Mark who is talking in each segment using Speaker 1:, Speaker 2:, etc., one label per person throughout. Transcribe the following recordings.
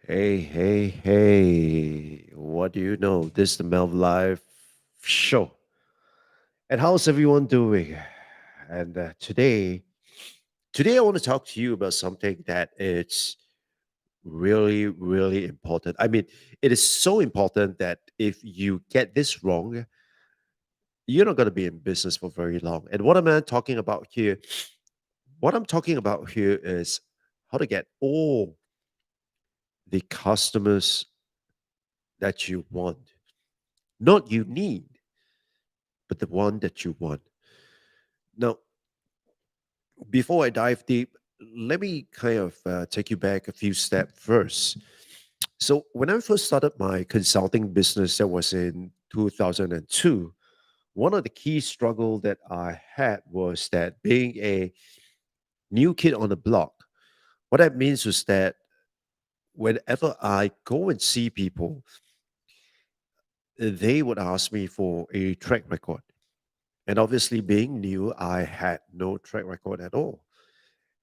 Speaker 1: Hey, hey, hey. What do you know? This is the Melv Live show. And how's everyone doing? And today I want to talk to you about something that it's really, really important. I mean, it is so important that if you get this wrong, you're not going to be in business for very long. And what am I talking about here? What I'm talking about here is how to get all the customers that you want, not you need, but the one that you want. Now, before I dive deep, let me kind of take you back a few steps first. So, when I first started my consulting business, that was in 2002. One of the key struggle that I had was that being a new kid on the block, what that means was that whenever I go and see people, they would ask me for a track record. And obviously, being new, I had no track record at all.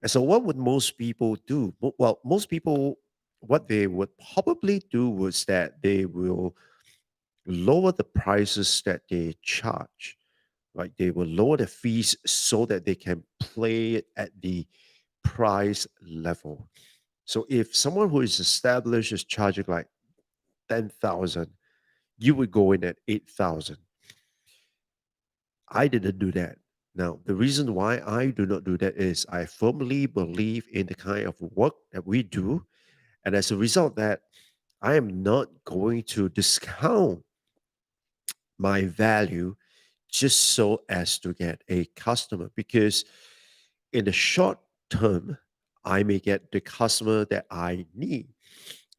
Speaker 1: And so, what would most people do? Well, most people, what they would probably do was that they will lower the prices that they charge, right? They will lower the fees so that they can play it at the price level. So, if someone who is established is charging like 10,000, you would go in at 8,000. I didn't do that. Now, the reason why I do not do that is I firmly believe in the kind of work that we do. And as a result of that, I am not going to discount my value just so as to get a customer because in the short term, I may get the customer that I need,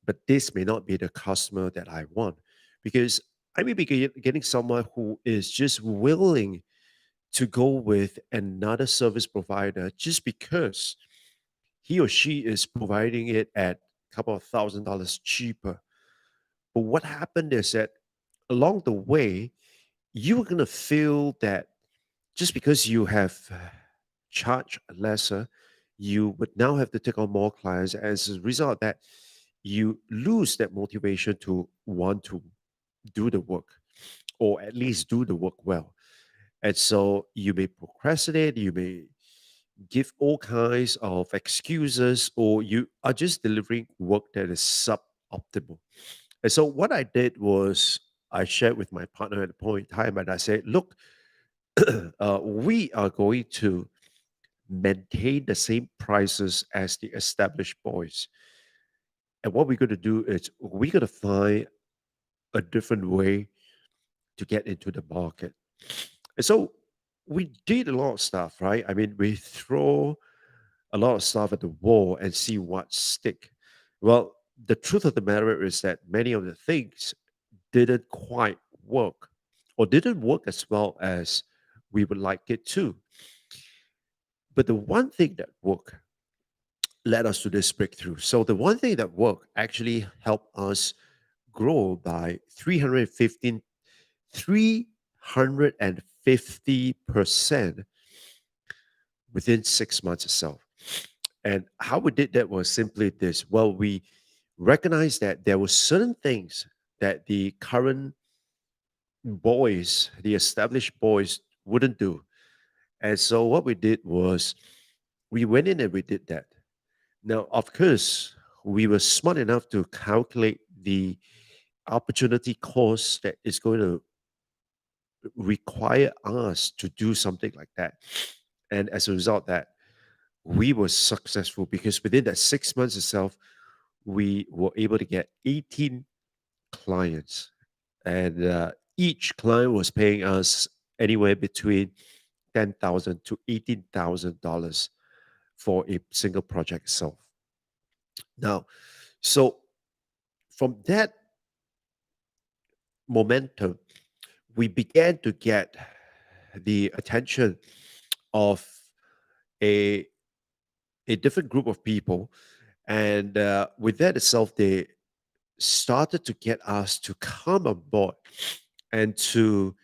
Speaker 1: but this may not be the customer that I want because I may be getting someone who is just willing to go with another service provider just because he or she is providing it at a couple of $1,000 cheaper. But what happened is that along the way, you're going to feel that just because you have charged lesser, you would now have to take on more clients. As a result of that, you lose that motivation to want to do the work or at least do the work well. And so you may procrastinate, you may give all kinds of excuses, or you are just delivering work that is suboptimal. And so what I did was I shared with my partner at the point in time, and I said, look, we are going to maintain the same prices as the established boys. And what we're going to do is we're going to find a different way to get into the market. And so we did a lot of stuff, right? I mean, we throw a lot of stuff at the wall and see what stick. Well, the truth of the matter is that many of the things didn't quite work or didn't work as well as we would like it to. But the one thing that worked led us to this breakthrough. So the one thing that worked actually helped us grow by 350% within 6 months itself. And how we did that was simply this. Well, we recognized that there were certain things that the current boys, the established boys, wouldn't do. And so what we did was we went in and we did that. Now, of course, we were smart enough to calculate the opportunity cost that is going to require us to do something like that. And as a result, that we were successful because within that 6 months itself, we were able to get 18 clients, and each client was paying us anywhere between $10,000 to $18,000 for a single project itself. Now, so from that momentum, we began to get the attention of a a different group of people, and with that itself, they started to get us to come on board and to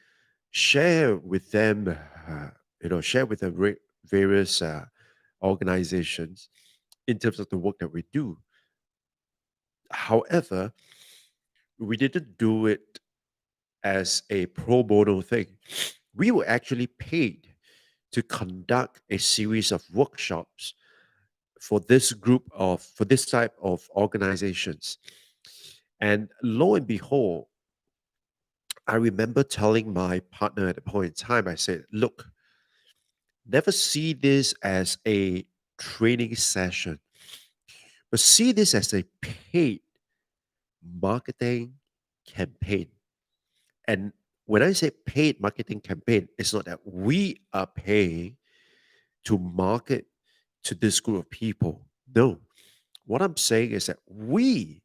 Speaker 1: share with them, share with the various organizations in terms of the work that we do. However, we didn't do it as a pro bono thing. We were actually paid to conduct a series of workshops for this type of organizations. And lo and behold, I remember telling my partner at a point in time, I said, look, never see this as a training session, but see this as a paid marketing campaign. And when I say paid marketing campaign, it's not that we are paying to market to this group of people. No, what I'm saying is that we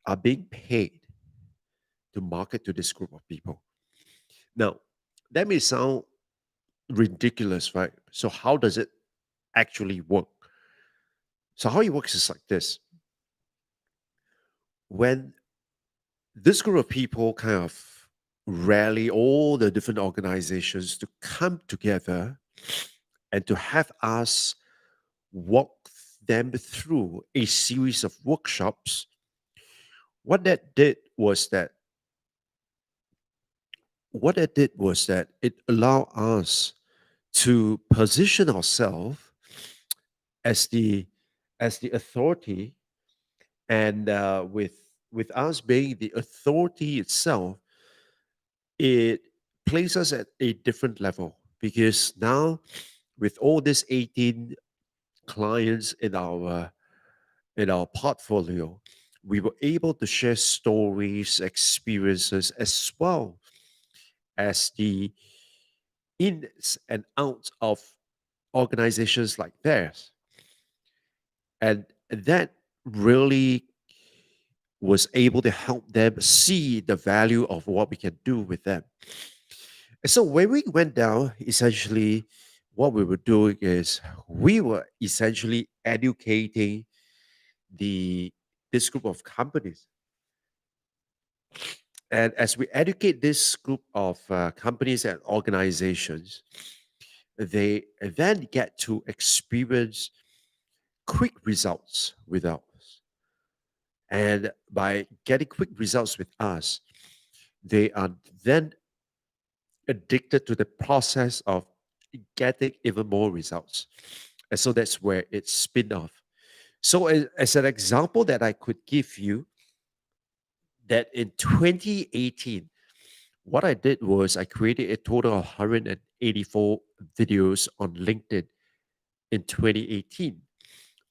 Speaker 1: are being paid to market to this group of people. Now, that may sound ridiculous, right? So, how does it actually work? So, how it works is like this: when this group of people kind of rally all the different organizations to come together and to have us walk them through a series of workshops, what that did was that it allowed us to position ourselves as the authority, and with us being the authority itself, it places us at a different level because now with all these 18 clients in our portfolio, we were able to share stories, experiences, as well as the ins and outs of organizations like theirs. And that really was able to help them see the value of what we can do with them. And so when we went down, essentially, what we were doing is we were essentially educating the this group of companies. And as we educate this group of companies and organizations, they then get to experience quick results with us. And by getting quick results with us, they are then addicted to the process of getting even more results. And so that's where it's spin off. So, as an example that I could give you, that in 2018, what I did was I created a total of 184 videos on LinkedIn in 2018.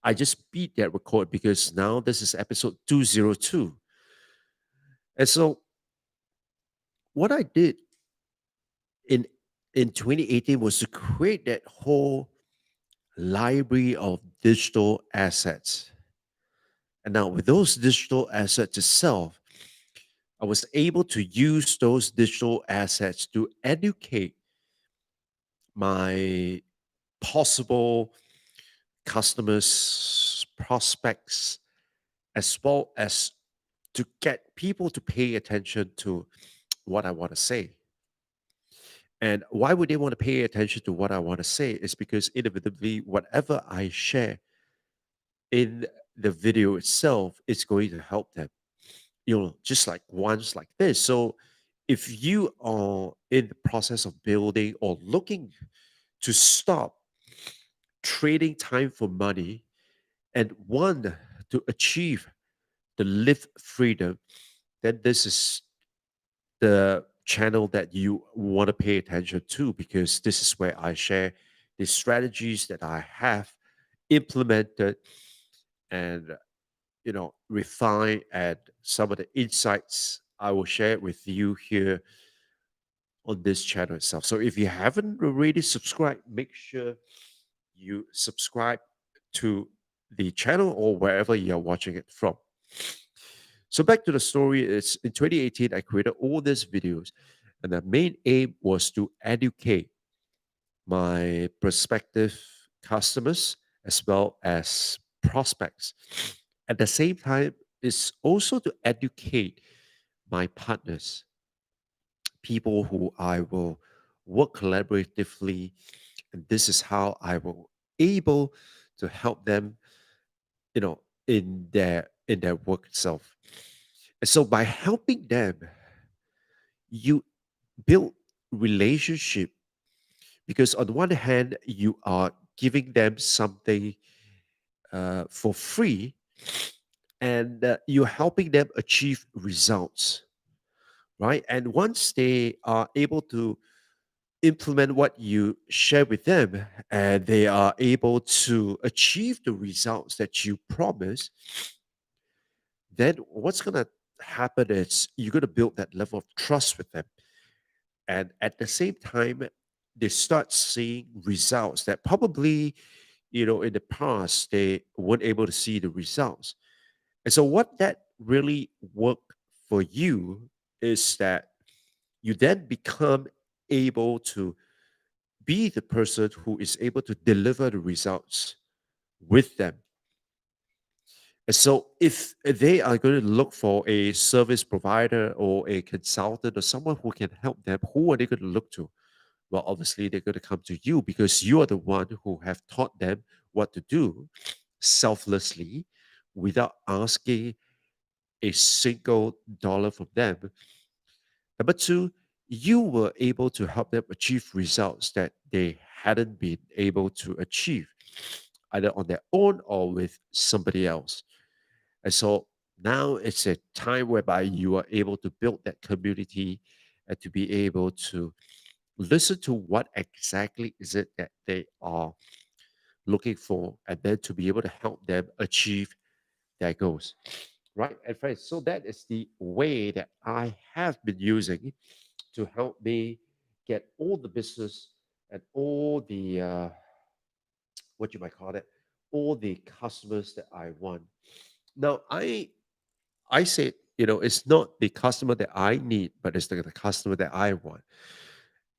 Speaker 1: I just beat that record because now this is episode 202. And so what I did in in 2018 was to create that whole library of digital assets. And now with those digital assets itself, I was able to use those digital assets to educate my possible customers, prospects, as well as to get people to pay attention to what I want to say. And why would they want to pay attention to what I want to say? Is because inevitably, whatever I share in the video itself is going to help them, just like ones like this. So if you are in the process of building or looking to stop trading time for money and want to achieve the live freedom, then this is the channel that you want to pay attention to, because this is where I share the strategies that I have implemented and refine, and some of the insights I will share with you here on this channel itself. So if you haven't already subscribed, make sure you subscribe to the channel or wherever you're watching it from. So back to the story, it's in 2018 I created all these videos, and the main aim was to educate my prospective customers as well as prospects. At the same time, it's also to educate my partners, people who I will work collaboratively, and this is how I will able to help them, in their work itself. And so by helping them, you build relationship, because on one hand you are giving them something for free, and you're helping them achieve results, right? And once they are able to implement what you share with them, and they are able to achieve the results that you promise, then what's going to happen is you're going to build that level of trust with them. And at the same time, they start seeing results that probably, in the past, they weren't able to see the results. And so, what that really worked for you is that you then become able to be the person who is able to deliver the results with them. And so, if they are going to look for a service provider or a consultant or someone who can help them, who are they going to look to? Well, obviously, they're going to come to you, because you are the one who have taught them what to do selflessly without asking a single dollar from them. Number two, you were able to help them achieve results that they hadn't been able to achieve, either on their own or with somebody else. And so now it's a time whereby you are able to build that community and to be able to listen to what exactly is it that they are looking for, and then to be able to help them achieve their goals. Right. And friends, so that is the way that I have been using to help me get all the business and all the what you might call it, all the customers that I want. Now, I say, it's not the customer that I need, but it's the customer that I want.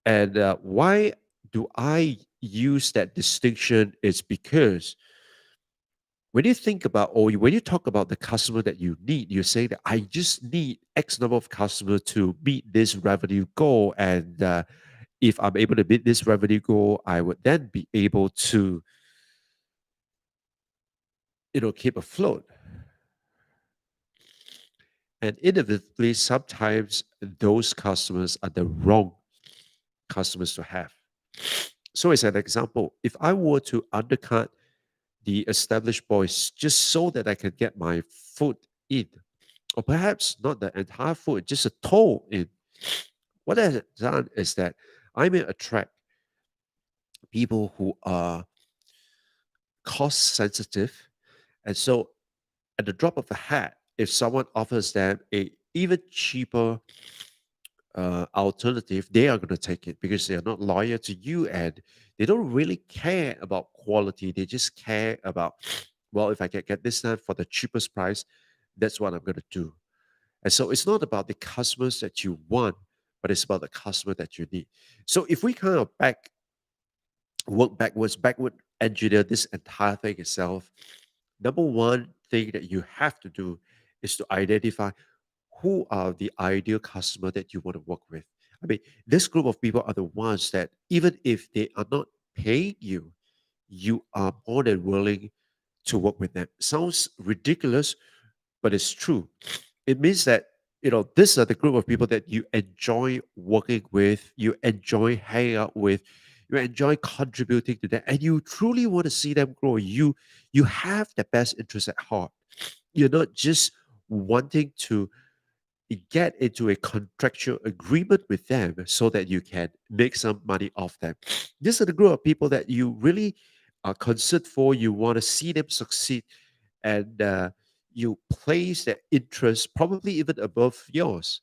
Speaker 1: And why do I use that distinction? Is because when you think about, or when you talk about the customer that you need, you say that I just need X number of customers to meet this revenue goal. And if I'm able to meet this revenue goal, I would then be able to, keep afloat. And inevitably, sometimes those customers are the wrong customers to have. So, as an example, if I were to undercut the established boys just so that I can get my foot in, or perhaps not the entire foot, just a toe in, what I have done is that I may attract people who are cost sensitive. And so, at the drop of a hat, if someone offers them a even cheaper alternative, they are going to take it, because they are not loyal to you, and they don't really care about quality. They just care about, well, if I can get this done for the cheapest price, that's what I'm going to do. And so it's not about the customers that you want, but it's about the customer that you need. So if we kind of backward engineer this entire thing itself, number one thing that you have to do is to identify who are the ideal customer that you want to work with. I mean, this group of people are the ones that even if they are not paying you, you are more than willing to work with them. Sounds ridiculous, but it's true. It means that these are the group of people that you enjoy working with, you enjoy hanging out with, you enjoy contributing to them, and you truly want to see them grow. You have the best interest at heart. You're not just wanting to get into a contractual agreement with them so that you can make some money off them. These are the group of people that you really are concerned for. You want to see them succeed, and you place their interest probably even above yours.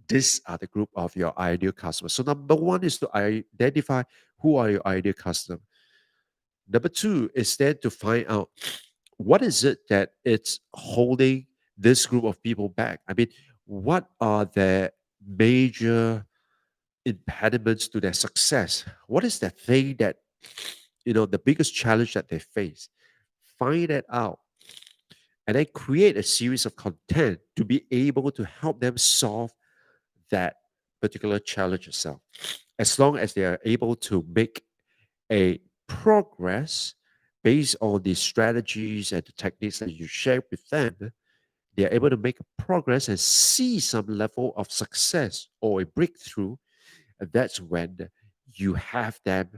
Speaker 1: These are the group of your ideal customers. So number one is to identify who are your ideal customer. Number two is then to find out what is it that it's holding this group of people back. I mean, what are the major impediments to their success? What is the thing that, the biggest challenge that they face? Find that out and then create a series of content to be able to help them solve that particular challenge itself. As long as they are able to make a progress based on the strategies and the techniques that you share with them, they are able to make progress and see some level of success or a breakthrough. And that's when you have them,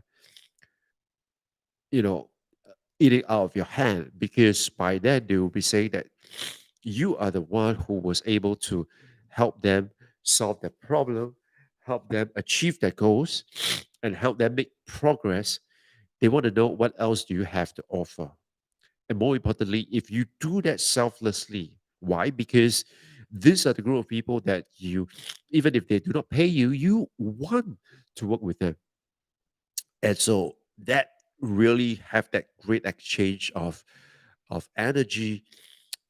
Speaker 1: you know, eating out of your hand, because by then they will be saying that you are the one who was able to help them solve their problem, help them achieve their goals, and help them make progress. They want to know what else do you have to offer. And more importantly, if you do that selflessly, why? Because these are the group of people that you, even if they do not pay you, you want to work with them. And so that really have that great exchange of energy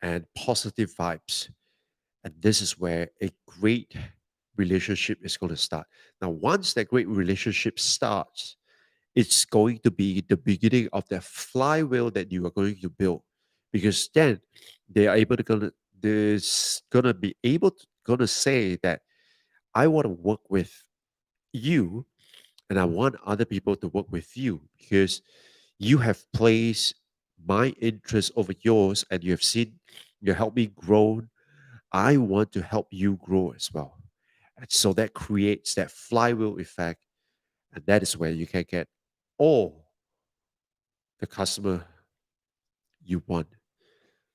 Speaker 1: and positive vibes. And this is where a great relationship is going to start. Now, once that great relationship starts, it's going to be the beginning of the flywheel that you are going to build, because then they are able to gonna this gonna be able to gonna say that I want to work with you, and I want other people to work with you because you have placed my interest over yours, and you have seen you help me grow. I want to help you grow as well. And so that creates that flywheel effect, and that is where you can get all the customer you want.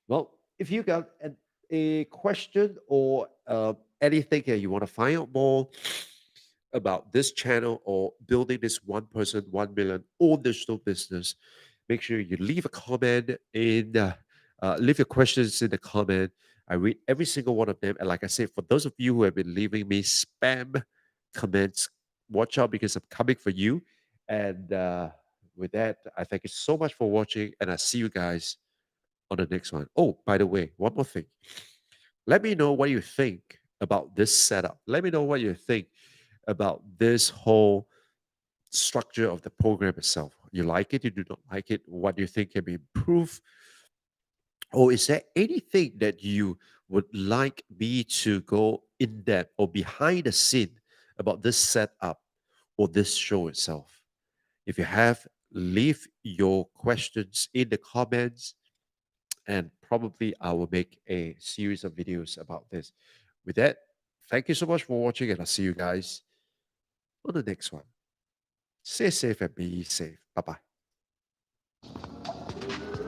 Speaker 1: Well, if you got a question or anything that you want to find out more about this channel or building this 1 person, 1 million all digital business, make sure you leave a comment leave your questions in the comment. I read every single one of them. And like I said, for those of you who have been leaving me spam comments, watch out because I'm coming for you. And with that, I thank you so much for watching, and I see you guys on the next one. Oh, by the way, one more thing. Let me know what you think about this setup. Let me know what you think about this whole structure of the program itself. You like it? You do not like it? What do you think can be improved? Or is there anything that you would like me to go in depth or behind the scene about this setup or this show itself? If you have, leave your questions in the comments, and probably I will make a series of videos about this. With that, thank you so much for watching, and I'll see you guys on the next one. Stay safe and be safe. Bye bye.